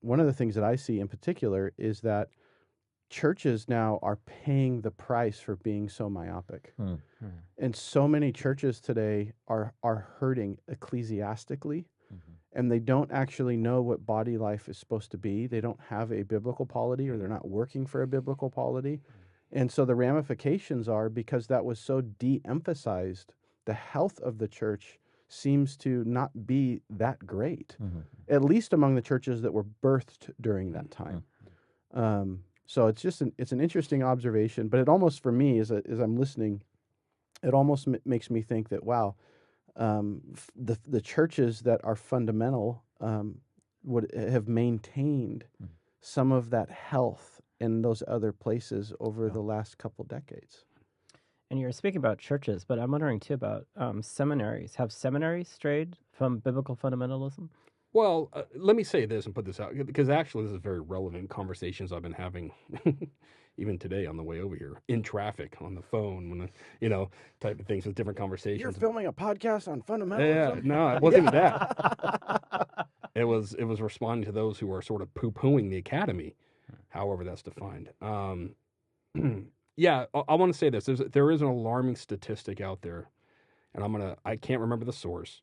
one of the things that I see in particular is that churches now are paying the price for being so myopic. And so many churches today are hurting ecclesiastically, and they don't actually know what body life is supposed to be. They don't have a biblical polity, or they're not working for a biblical polity. And so the ramifications are, because that was so de-emphasized, the health of the church seems to not be that great, at least among the churches that were birthed during that time. So it's just it's an interesting observation, but it almost, for me, as I'm listening, it almost makes me think that, wow, the churches that are fundamental would have maintained some of that health in those other places over the last couple decades. And you're speaking about churches, but I'm wondering too about seminaries. Have seminaries strayed from biblical fundamentalism? Well, let me say this and put this out, because actually this is very relevant conversations I've been having even today on the way over here, in traffic, on the phone, when type of things, with different conversations. You're filming a podcast on fundamentalism? Yeah, no, it wasn't even that. It was responding to those who are sort of poo-pooing the academy, however that's defined. Yeah, I want to say this. There is an alarming statistic out there, and I can't remember the source,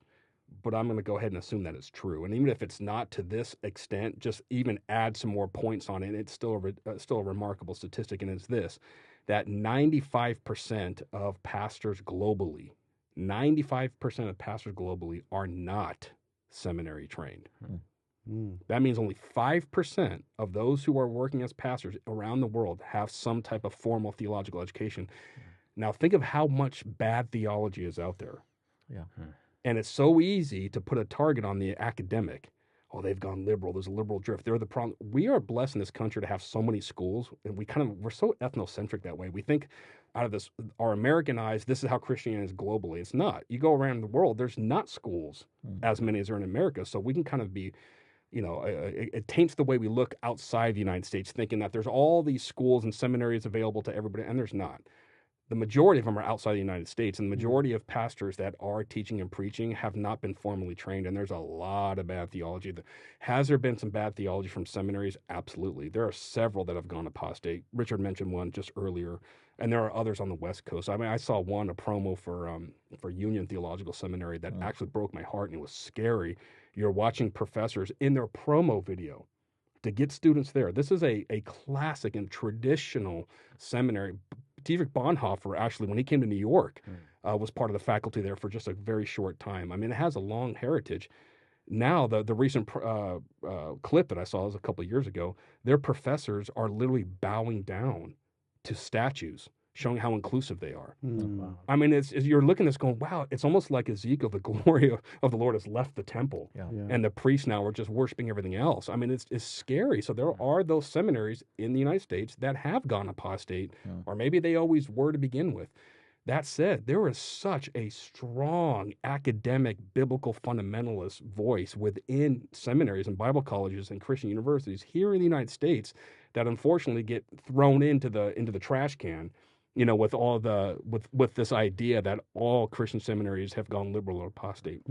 but I'm going to go ahead and assume that it's true. And even if it's not to this extent, just even add some more points on it, it's still a remarkable statistic, and it's this, that 95% of pastors globally, 95% of pastors globally are not seminary trained. That means only 5% of those who are working as pastors around the world have some type of formal theological education. Now, think of how much bad theology is out there. Yeah. And it's so easy to put a target on the academic. Oh, they've gone liberal. There's a liberal drift. They're the problem. We are blessed in this country to have so many schools, and we're so ethnocentric that way. We think out of this, our American eyes, this is how Christianity is globally. It's not. You go around the world, there's not schools as many as there are in America. So we can kind of be, it taints the way we look outside the United States, thinking that there's all these schools and seminaries available to everybody, and there's not. The majority of them are outside the United States, and the majority of pastors that are teaching and preaching have not been formally trained, and there's a lot of bad theology. Has there been some bad theology from seminaries? Absolutely. There are several that have gone apostate. Richard mentioned one just earlier, and there are others on the West Coast. I mean, I saw a promo for Union Theological Seminary that actually broke my heart, and it was scary. You're watching professors in their promo video to get students there. This is a classic and traditional seminary. Dietrich Bonhoeffer, actually, when he came to New York, was part of the faculty there for just a very short time. I mean, it has a long heritage. Now, the recent clip that I saw was a couple of years ago, their professors are literally bowing down to statues, showing how inclusive they are. Wow. I mean, you're looking at this going, wow, it's almost like Ezekiel, the glory of the Lord has left the temple. Yeah. And the priests now are just worshiping everything else. I mean, it's scary. So there are those seminaries in the United States that have gone apostate, or maybe they always were to begin with. That said, there is such a strong academic, biblical fundamentalist voice within seminaries and Bible colleges and Christian universities here in the United States that unfortunately get thrown into the trash can, with all with this idea that all Christian seminaries have gone liberal or apostate.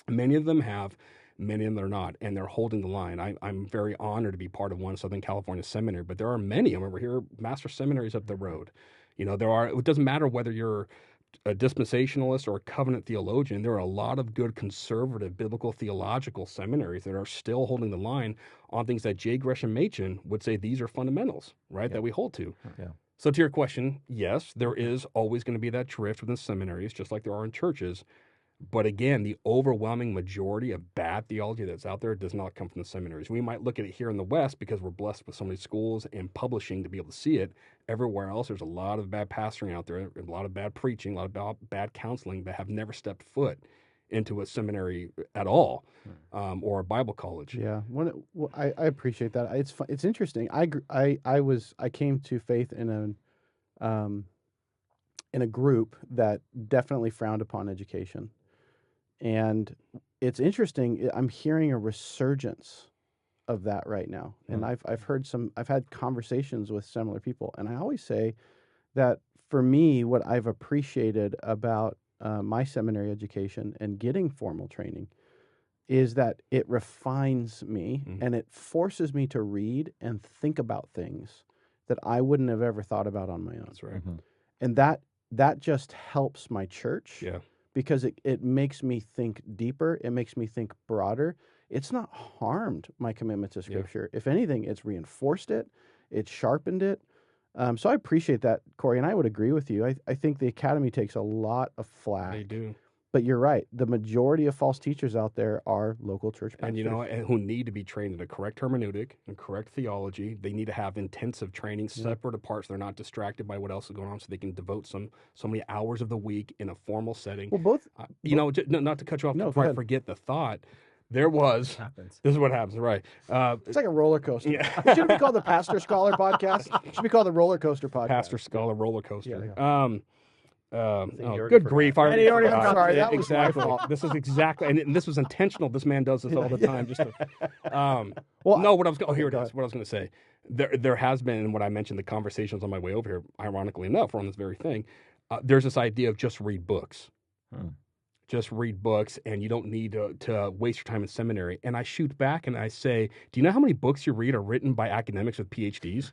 Many of them have, many of them are not, and they're holding the line. I'm very honored to be part of one Southern California seminary, but there are many. I'm over here, master seminaries up the road. It doesn't matter whether you're a dispensationalist or a covenant theologian. There are a lot of good conservative biblical theological seminaries that are still holding the line on things that J. Gresham Machen would say these are fundamentals, right, that we hold to. Yeah. So to your question, yes, there is always going to be that drift within seminaries, just like there are in churches. But again, the overwhelming majority of bad theology that's out there does not come from the seminaries. We might look at it here in the West because we're blessed with so many schools and publishing to be able to see it. Everywhere else, there's a lot of bad pastoring out there, a lot of bad preaching, a lot of bad counseling that have never stepped foot into a seminary at all, or a Bible college. Yeah, I appreciate that. It's interesting. I came to faith in a group that definitely frowned upon education, and it's interesting. I'm hearing a resurgence of that right now, and I've had conversations with similar people, and I always say that for me, what I've appreciated about my seminary education and getting formal training is that it refines me Mhm. and it forces me to read and think about things that I wouldn't have ever thought about on my own. That's right. And that just helps my church Yeah. because it makes me think deeper. It makes me think broader. It's not harmed my commitment to Scripture. If anything, it's reinforced it. It's sharpened it. So I appreciate that, Corey, and I would agree with you. I think the academy takes a lot of flack. They do. But you're right. The majority of false teachers out there are local church pastors. And, you know, and who need to be trained in a correct hermeneutic and correct theology. They need to have intensive training, separate apart, so they're not distracted by what else is going on, so they can devote so many hours of the week in a formal setting. Well, both. You know, not to cut you off No, before go I ahead. forget the thought. There was. Happens. This is what happens, right? It's like a roller coaster. Yeah. It shouldn't be called the Pastor Scholar Podcast. It should be called the Roller Coaster Podcast. Pastor Scholar roller coaster. Yeah. Good grief! I And he already forgot. forgot. Sorry, that was my exactly. fault. This is exactly, and this was intentional. This man does this all the time. Just to, Well, no, what I was here it go is. ahead. What I was going to say. There has been, and what I mentioned, the conversations on my way over here. Ironically enough, we're on this very thing. There's this idea of just read books. Just read books, and you don't need to waste your time in seminary. And I shoot back and I say, do you know how many books you read are written by academics with PhDs?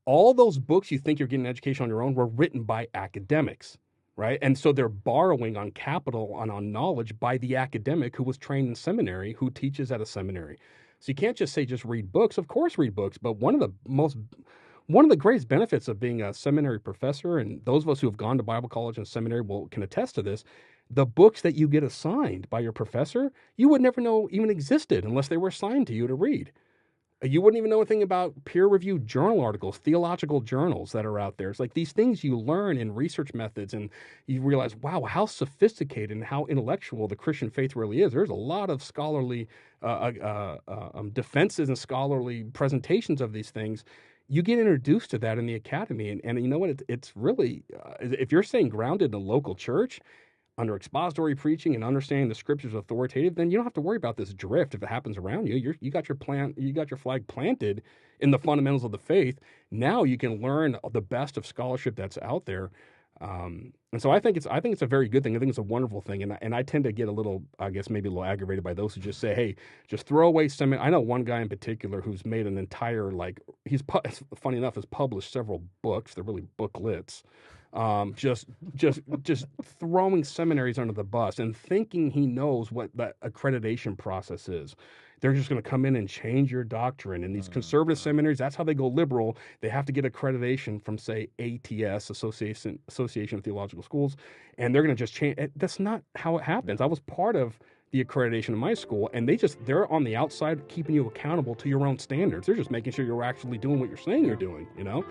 All those books you think you're getting an education on your own were written by academics, right? And so they're borrowing on capital and on knowledge by the academic who was trained in seminary, who teaches at a seminary. So you can't just say just read books. Of course, read books, but one of the greatest benefits of being a seminary professor, and those of us who have gone to Bible college and seminary can attest to this, the books that you get assigned by your professor, you would never know even existed unless they were assigned to you to read. You wouldn't even know anything about peer-reviewed journal articles, theological journals that are out there. It's like these things you learn in research methods, and you realize, wow, how sophisticated and how intellectual the Christian faith really is. There's a lot of scholarly defenses and scholarly presentations of these things. You get introduced to that in the academy, and you know what? It's really, if you're staying grounded in a local church, under expository preaching and understanding the Scriptures authoritative, then you don't have to worry about this drift if it happens around you. You got your flag planted in the fundamentals of the faith. Now you can learn the best of scholarship that's out there, and so I think it's a very good thing. I think it's a wonderful thing, and I tend to get a little, I guess maybe a little aggravated by those who just say, hey, just throw away seminary. I know one guy in particular who's made an entire funny enough, has published several books. They're really booklets. Just throwing seminaries under the bus and thinking he knows what that accreditation process is. They're just going to come in and change your doctrine. And these conservative seminaries, that's how they go liberal. They have to get accreditation from, say, ATS, Association of Theological Schools, and they're going to just change. That's not how it happens. I was part of the accreditation in my school, and they're on the outside keeping you accountable to your own standards. They're just making sure you're actually doing what you're saying you're doing, you know?